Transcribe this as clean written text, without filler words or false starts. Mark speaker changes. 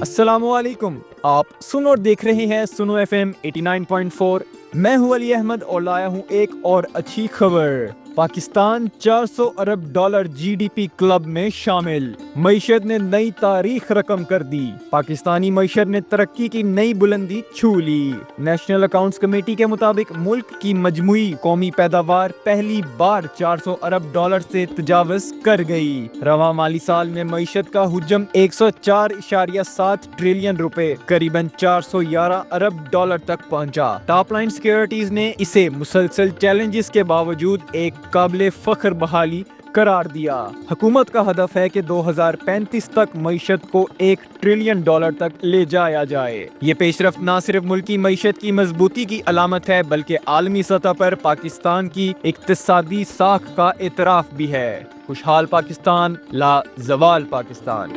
Speaker 1: السلام علیکم، آپ سنو اور دیکھ رہے ہیں سنو ایف ایم 89.4۔ میں ہوں علی احمد اور لایا ہوں ایک اور اچھی خبر۔ پاکستان 400 ارب dollar G D P club میں شامل۔ معیشت نے نئی تاریخ رقم کر دی۔ پاکستانی معیشت نے ترقی کی نئی بلندی چھو لی۔ نیشنل اکاؤنٹس کمیٹی کے مطابق ملک کی مجموعی قومی پیداوار پہلی بار 400 ارب ڈالر سے تجاوز کر گئی۔ رواں مالی سال میں معیشت کا حجم 104.7 ٹریلین روپے قریباً 411 ارب ڈالر تک پہنچا۔ ٹاپ لائن سیکیورٹیز نے اسے مسلسل چیلنجز کے باوجود ایک قابل فخر بحالی قرار دیا۔ حکومت کا ہدف ہے کہ 2035 تک معیشت کو 1 ٹریلین ڈالر تک لے جایا جائے۔ یہ پیش رفت نہ صرف ملکی معیشت کی مضبوطی کی علامت ہے بلکہ عالمی سطح پر پاکستان کی اقتصادی ساکھ کا اعتراف بھی ہے۔ خوشحال پاکستان، لا زوال پاکستان۔